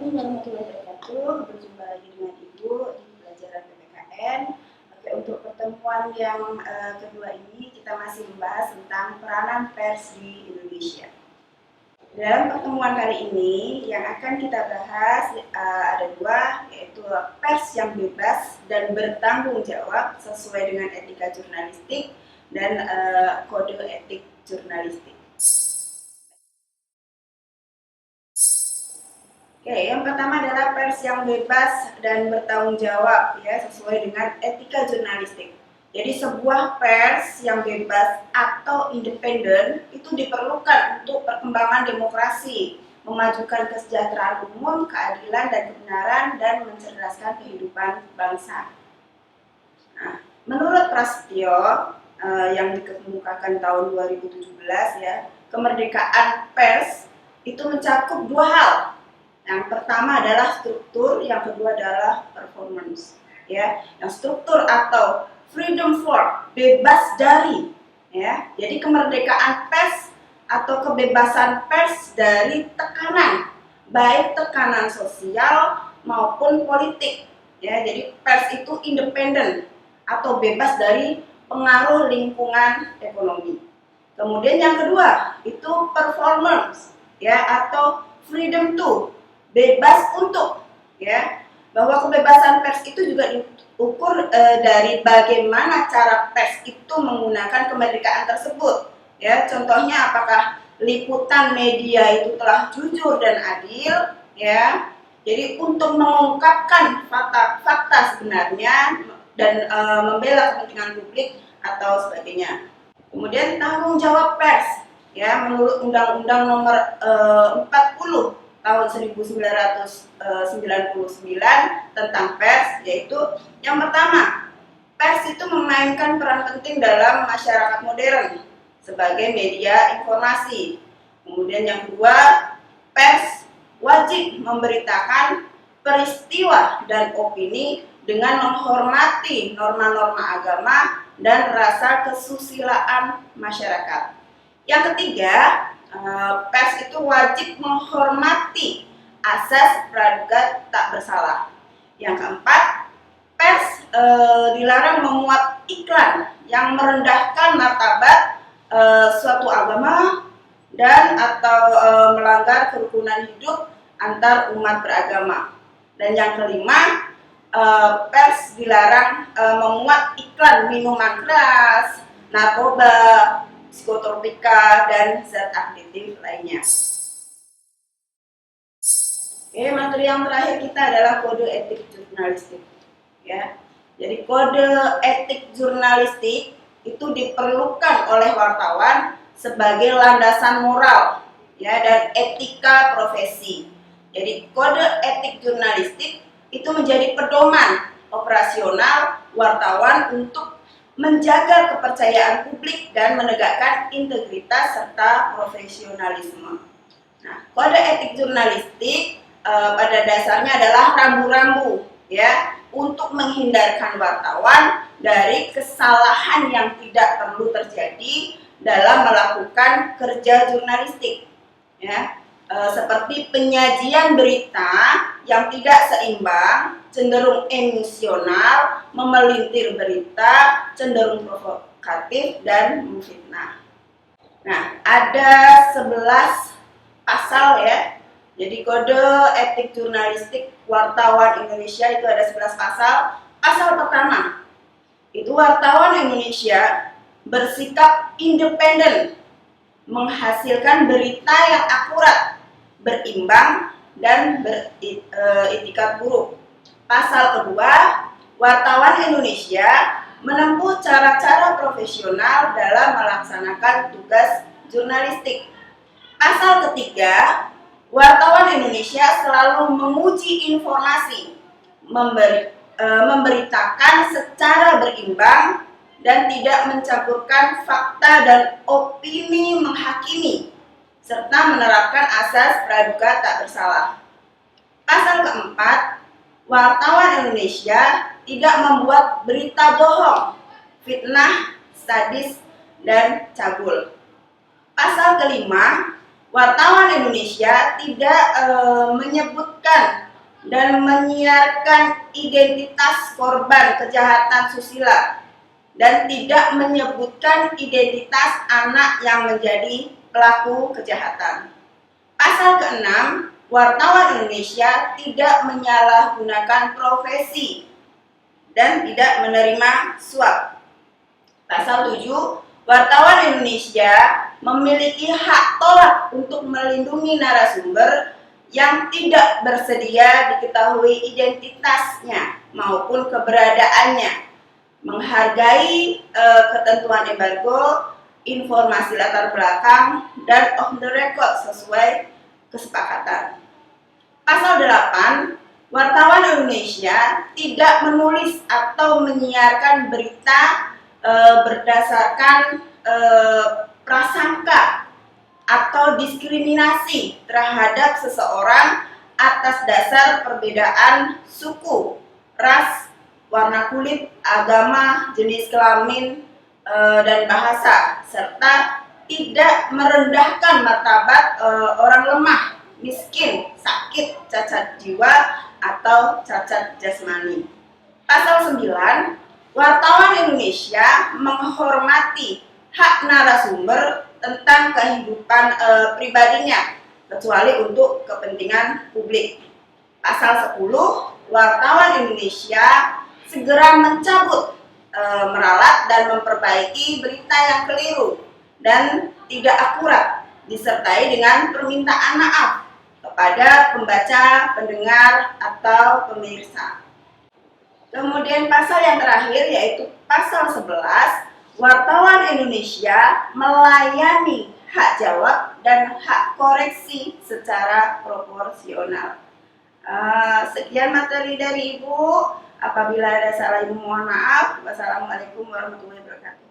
Assalamualaikum warahmatullahi wabarakatuh. Berjumpa lagi dengan Ibu di pelajaran PPKN. Oke, untuk pertemuan yang kedua ini kita masih membahas tentang peranan pers di Indonesia. Dalam pertemuan kali ini yang akan kita bahas ada dua, yaitu pers yang bebas dan bertanggung jawab sesuai dengan etika jurnalistik dan kode etik jurnalistik. Oke, yang pertama adalah pers yang bebas dan bertanggung jawab ya sesuai dengan etika jurnalistik. Jadi sebuah pers yang bebas atau independen itu diperlukan untuk perkembangan demokrasi, memajukan kesejahteraan umum, keadilan dan kebenaran, dan mencerdaskan kehidupan bangsa. Nah, menurut Prasetyo yang dikemukakan tahun 2017 ya, kemerdekaan pers itu mencakup dua hal. Yang pertama adalah struktur, yang kedua adalah performance. Ya, yang struktur atau freedom for, bebas dari. Ya, jadi kemerdekaan pers atau kebebasan pers dari tekanan, baik tekanan sosial maupun politik. Ya, jadi pers itu independen atau bebas dari pengaruh lingkungan ekonomi. Kemudian yang kedua itu performance, ya, atau freedom to, bebas untuk, ya, bahwa kebebasan pers itu juga diukur dari bagaimana cara pers itu menggunakan kemerdekaan tersebut, ya. Contohnya apakah liputan media itu telah jujur dan adil, ya. Jadi untuk mengungkapkan fakta sebenarnya dan membela kepentingan publik atau sebagainya. Kemudian tanggung jawab pers, ya, menurut Undang-Undang Nomor 40 tahun 1999 tentang pers, yaitu yang pertama, pers itu memainkan peran penting dalam masyarakat modern sebagai media informasi. Kemudian yang kedua, pers wajib memberitakan peristiwa dan opini dengan menghormati norma-norma agama dan rasa kesusilaan masyarakat. Yang ketiga, pers itu wajib menghormati asas praduga tak bersalah. Yang keempat, pers dilarang memuat iklan yang merendahkan martabat suatu agama dan atau melanggar kerukunan hidup antar umat beragama. Dan yang kelima, pers dilarang memuat iklan minuman keras, narkoba, psikotropika, dan zat aktif lainnya. Oke, materi yang terakhir kita adalah kode etik jurnalistik. Ya, jadi kode etik jurnalistik itu diperlukan oleh wartawan sebagai landasan moral, ya, dan etika profesi. Jadi kode etik jurnalistik itu menjadi pedoman operasional wartawan untuk menjaga kepercayaan publik dan menegakkan integritas serta profesionalisme. Nah, kode etik jurnalistik pada dasarnya adalah rambu-rambu, ya, untuk menghindarkan wartawan dari kesalahan yang tidak perlu terjadi dalam melakukan kerja jurnalistik, ya, seperti penyajian berita yang tidak seimbang, cenderung emosional, memelintir berita, cenderung provokatif, dan memfitnah. Nah, ada 11 pasal, ya. Jadi kode etik jurnalistik wartawan Indonesia itu ada 11 pasal. Pasal pertama, itu wartawan Indonesia bersikap independen, menghasilkan berita yang akurat, berimbang, dan beretikat buruk. Pasal kedua, wartawan Indonesia menempuh cara-cara profesional dalam melaksanakan tugas jurnalistik. Pasal ketiga, wartawan Indonesia selalu menguji informasi, memberitakan secara berimbang, dan tidak mencampurkan fakta dan opini menghakimi, serta menerapkan asas praduga tak bersalah. Pasal keempat, wartawan Indonesia tidak membuat berita bohong, fitnah, sadis, dan cabul. Pasal kelima, wartawan Indonesia tidak menyebutkan dan menyiarkan identitas korban kejahatan susila dan tidak menyebutkan identitas anak yang menjadi pelaku kejahatan. Pasal ke-6, wartawan Indonesia tidak menyalahgunakan profesi dan tidak menerima suap. Pasal 7, wartawan Indonesia memiliki hak tolak untuk melindungi narasumber yang tidak bersedia diketahui identitasnya maupun keberadaannya, menghargai ketentuan embargo, informasi latar belakang, dan off the record sesuai kesepakatan. Pasal 8, wartawan Indonesia tidak menulis atau menyiarkan berita berdasarkan prasangka atau diskriminasi terhadap seseorang atas dasar perbedaan suku, ras, warna kulit, agama, jenis kelamin, dan bahasa, serta tidak merendahkan martabat orang lemah, miskin, sakit, cacat jiwa, atau cacat jasmani. Pasal 9, wartawan Indonesia menghormati hak narasumber tentang kehidupan pribadinya, kecuali untuk kepentingan publik. Pasal 10, wartawan Indonesia segera mencabut, meralat, dan memperbaiki berita yang keliru dan tidak akurat, disertai dengan permintaan maaf kepada pembaca, pendengar, atau pemirsa. Kemudian pasal yang terakhir yaitu pasal 11, wartawan Indonesia melayani hak jawab dan hak koreksi secara proporsional. Sekian materi dari Ibu. Apabila ada salah Ibu mohon maaf. Wassalamualaikum warahmatullahi wabarakatuh.